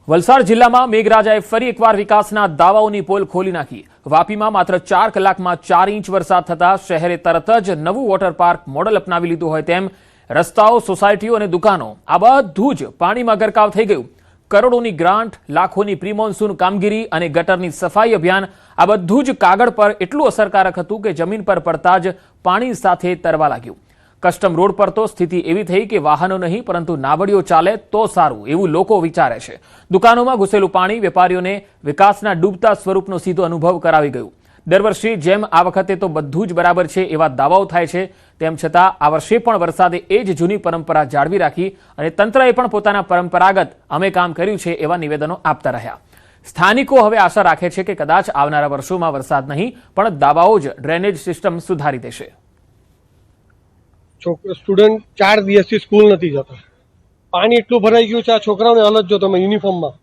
વલસાડ જિલ્લામાં મેઘરાજાએ ફરી એકવાર વિકાસના દાવાઓની પોલ ખોલી નાખી। વાપીમાં માત્ર 4 કલાકમાં 4 ઇંચ વરસાદ થતા શહેરે તરત જ નવું વોટર પાર્ક મોડલ અપનાવી લીધું હોય તેમ રસ્તાઓ, સોસાયટીઓ અને દુકાનો આ બધું જ પાણીમાં ગરકાવ થઈ ગયું। કરોડોની ગ્રાન્ટ, લાખોની પ્રી મોન્સૂન કામગીરી અને ગટરની સફાઈ અભિયાન આ બધું જ કાગળ પર એટલું અસરકારક હતું કે જમીન પર પડતા જ પાણી સાથે તરવા લાગ્યું। કસ્ટમ રોડ પર તો સ્થિતિ એવી થઈ કે વાહનો નહીં પરંતુ નાવડીઓ ચાલે તો સારું એવું લોકો વિચારે છે। દુકાનોમાં ઘૂસેલું પાણી વેપારીઓને વિકાસના ડૂબતા સ્વરૂપનો સીધો અનુભવ કરાવી ગયું। દર વર્ષે જેમ આ વખતે તો બધું જ બરાબર છે એવા દાવાઓ થાય છે, તેમ છતાં આ વર્ષે પણ વરસાદે એ જ જૂની પરંપરા જાળવી રાખી અને તંત્રએ પણ પોતાના પરંપરાગત અમે કામ કર્યું છે એવા નિવેદનો આપતા રહ્યા। સ્થાનિકો હવે આશા રાખે છે કે કદાચ આવનારા વર્ષોમાં વરસાદ નહીં પણ દાવાઓ જ ડ્રેનેજ સિસ્ટમ સુધારી દેશે। સ્ટુડન્ટ 4 દિવસથી સ્કૂલ નથી જતા। પાણી એટલું ભરાઈ ગયું છે, આ છોકરાઓને હાલત જો તમે યુનિફોર્મમાં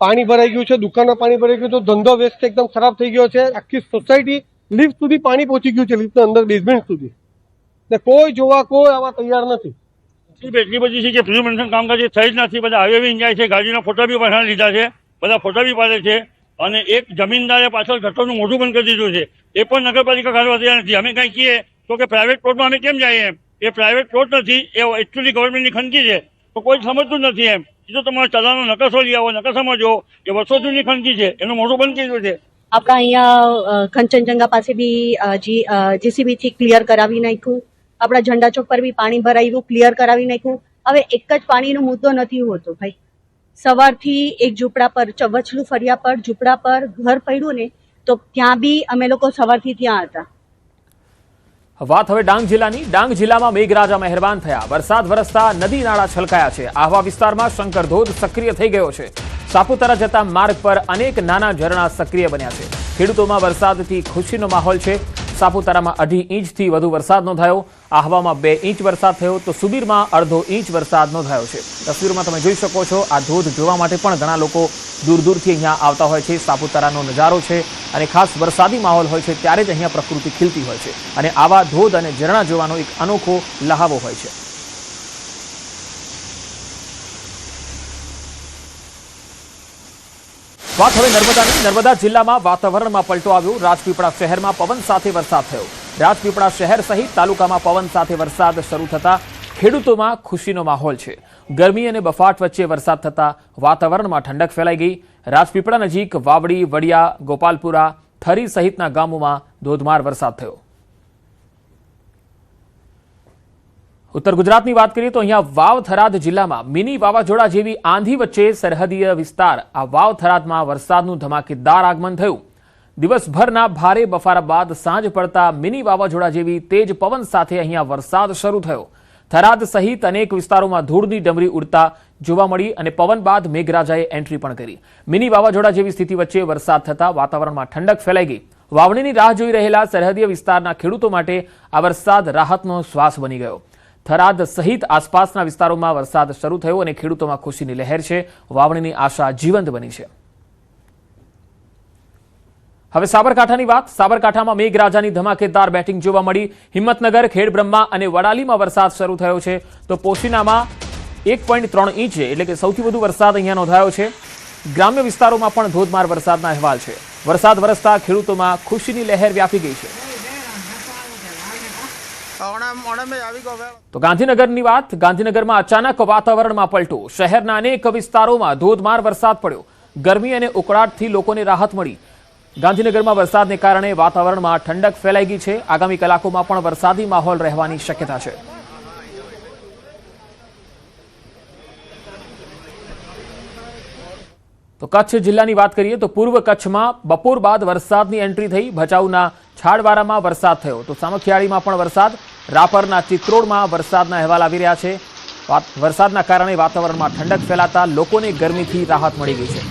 પાણી ભરાઈ ગયું છે, દુકાનમાં પાણી ભરાઈ ગયું, તો ધંધો વ્યસ્ત એકદમ ખરાબ થઈ ગયો છે। આખી સોસાયટી લિફ્ટ સુધી પાણી પહોંચી ગયું છે, લિફ્ટના અંદર બેઝમેન્ટ સુધી, ને કોઈ જોવા કોઈ આવા તૈયાર નથી। એટલી બધી છે કે પ્રી મોન્સૂન કામકાજ થઈ જ નથી। બધા હાઈવે જાય છે, ગાડીના ફોટા બી પાછળ લીધા છે, બધા ફોટા બી પાડે છે અને એક જમીનદારે પાછળ ગટરનું મોઢું બંધ કરી દીધું છે, એ પણ નગરપાલિકા કાઢવા તૈયાર નથી। અમે કંઈ કહીએ તો કે પ્રાઇવેટ પ્લોટમાં અમે કેમ જઈએ? એ પ્રાઇવેટ પ્લોટ નથી, એ એકચ્યુઅલી ગવર્મેન્ટની ખંડકી છે, તો કોઈ સમજતું નથી એમ। એ તો તમારે ચલાનો નકશો લઈ આવો, નકશામાં જો કે વર્ષો જૂની ખંડકી છે, એનું મોઢું બંધ કર્યું છે। આપણા અહીંયા કંચનજંગા પાસે બી જેસીબી થી ક્લિયર કરાવી નાખ્યું। આપણા ઝંડા ચોક પર બી પાણી ભરાયું, ક્લિયર કરાવી નાખ્યું। હવે એક જ પાણીનો મુદ્દો નથી હોતો ભાઈ। સવારથી એક ઝૂંપડા પર, વચલું ફરિયા પર ઝૂંપડા પર ઘર પડ્યું ને, તો ત્યાં બી અમે લોકો સવારથી ત્યાં હતા। વાત હવે ડાંગ જિલ્લાની। ડાંગ જિલ્લામાં મેઘરાજા મહેરબાન થયા। વરસાદ વરસતા નદી નાળા છલકાયા છે। આહવા વિસ્તારમાં શંકર ધોધ સક્રિય થઈ ગયો છે। સાપુતારા જતા માર્ગ પર અનેક નાના ઝરણા સક્રિય બન્યા છે। ખેડૂતોમાં વરસાદથી ખુશીનો માહોલ છે। સાપુતારામાં 2.5 ઇંચથી વધુ વરસાદ નોંધાયો। આહવામાં 2 ઇંચ વરસાદ થયો તો સુબીરમાં 1/2 ઇંચ વરસાદ નોંધાયો છે। તસવીરોમાં તમે જોઈ શકો છો, આ ધોધ જોવા માટે પણ ઘણા લોકો દૂર દૂરથી અહીંયા આવતા હોય છે। સાપુતારાનો નજારો છે અને ખાસ વરસાદી માહોલ હોય છે ત્યારે જ અહીંયા પ્રકૃતિ ખીલતી હોય છે અને આવા ધોધ અને ઝરણા જોવાનો એક અનોખો લહાવો હોય છે। વાત હવે નર્મદાની। નર્મદા જિલ્લામાં વાતાવરણમાં પલટો આવ્યો। રાજપીપળા શહેરમાં પવન સાથે વરસાદ થયો। રાજપીપળા શહેર સહિત તાલુકામાં પવન સાથે વરસાદ શરૂ થતા ખેડૂતોમાં ખુશીનો માહોલ છે। ગરમી અને બફાટ વચ્ચે વરસાદ થતા વાતાવરણમાં ઠંડક ફેલાઈ ગઈ। રાજપીપળા નજીક વાવડી, વડિયા, ગોપાલપુરા, થરી સહિતના ગામોમાં ધોધમાર વરસાદ થયો। ઉત્તર ગુજરાતની વાત કરીએ તો અહીંયા વાવ થરાદ જિલ્લામાં મિની વાવાઝોડા જેવી આંધી વચ્ચે સરહદીય વિસ્તાર આ વાવ થરાદમાં વરસાદનું ધમાકેદાર આગમન થયું। દિવસભરના ભારે બફારા બાદ સાંજ પડતા મિની વાવાઝોડા જેવી તેજ પવન સાથે અહીંયા વરસાદ શરૂ થયો। થરાદ સહિત અનેક વિસ્તારોમાં ધૂળની ડમરી ઉડતા જોવા મળી અને પવન બાદ મેઘરાજાએ એન્ટ્રી પણ કરી। મિની વાવાઝોડા જેવી સ્થિતિ વચ્ચે વરસાદ થતા વાતાવરણમાં ઠંડક ફેલાઈ ગઈ। વાવણીની રાહ જોઈ રહેલા સરહદીય વિસ્તારના ખેડૂતો માટે આ વરસાદ રાહતનો શ્વાસ બની ગયો। થરાદ સહિત આસપાસના વિસ્તારોમાં વરસાદ શરૂ થયો અને ખેડૂતોમાં ખુશીની લહેર છે। વાવણીની આશા જીવંત બની છે। હવે સાબરકાંઠાની વાત। સાબરકાંઠામાં મેઘરાજાની ધમાકેદાર બેટિંગ જોવા મળી। હિંમતનગર, ખેડબ્રહ્મા અને વડાલીમાં વરસાદ શરૂ થયો છે તો પોશીનામાં 1.3 ઇંચ એટલે કે સૌથી વધુ વરસાદ અહીંયા નોંધાયો છે। ગ્રામ્ય વિસ્તારોમાં પણ ધોધમાર વરસાદના અહેવાલ છે। વરસાદ વરસતા ખેડૂતોમાં ખુશીની લહેર વ્યાપી ગઈ છે। તો ગાંધીનગરની વાત। ગાંધીનગરમાં અચાનક વાતાવરણમાં પલટો। શહેરના અનેક વિસ્તારોમાં ધોધમાર વરસાદ પડ્યો। ગરમી અને ઉકળાટથી લોકોને રાહત મળી। ગાંધીનગરમાં વરસાદને કારણે વાતાવરણમાં ઠંડક ફેલાઈ ગઈ છે। આગામી કલાકોમાં પણ વરસાદી માહોલ રહેવાની શક્યતા છે। તો કચ્છ જિલ્લાની વાત કરીએ તો પૂર્વ કચ્છમાં બપોર બાદ વરસાદની એન્ટ્રી થઈ। ભચાઉના છાડવારામાં વરસાદ થયો તો સામખિયાળીમાં પણ વરસાદ। રાપરના ચિત્રોડમાં વરસાદના અહેવાલ આવી રહ્યા છે। વરસાદના કારણે વાતાવરણમાં ઠંડક ફેલાતા લોકોને ગરમીથી રાહત મળી ગઈ છે।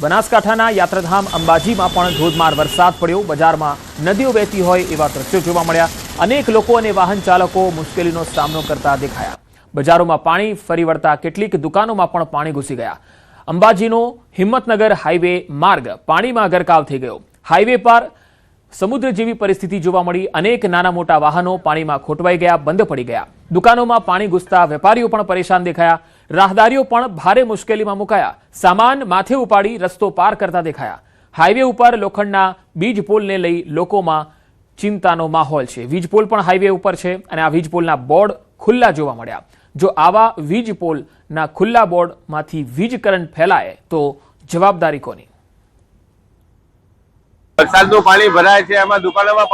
બનાસકાંઠાના યાત્રાધામ અંબાજીમાં પણ ધોધમાર વરસાદ પડ્યો। બજારમાં નદીઓ વહેતી હોય એવા દ્રશ્યો જોવા મળ્યા। અનેક લોકો અને વાહન ચાલકો મુશ્કેલીનો સામનો કરતા દેખાયા। બજારોમાં પાણી ફરી વળતા કેટલીક દુકાનોમાં પણ પાણી ઘૂસી ગયા। અંબાજીનો હિંમતનગર હાઈવે માર્ગ પાણીમાં ગરકાવ થઈ ગયો। હાઈવે પર સમુદ્ર જેવી પરિસ્થિતિ જોવા મળી. અનેક નાના મોટા વાહનો પાણીમાં ખોટવાઈ ગયા, બંધ પડી ગયા. દુકાનોમાં પાણી ઘૂસતા વેપારીઓ પણ પરેશાન દેખાયા. રાહદારીઓ પણ ભારે મુશ્કેલીમાં મુકાયા. સામાન માથે ઉપાડી રસ્તો પાર કરતા દેખાયા. હાઈવે ઉપર લોખંડના વીજ પોલને લઈ લોકોમાં ચિંતાનો માહોલ છે. વીજ પોલ પણ હાઈવે ઉપર છે અને આ વીજ પોલના બોર્ડ ખુલ્લા જોવા મળ્યા. જો આવા વીજ પોલના ખુલ્લા બોર્ડમાંથી વીજ કરંટ ફેલાય તો જવાબદારી કોની? વરસાદનું પાણી ભરાય છે, એમાં દુકાનોમાં પાણી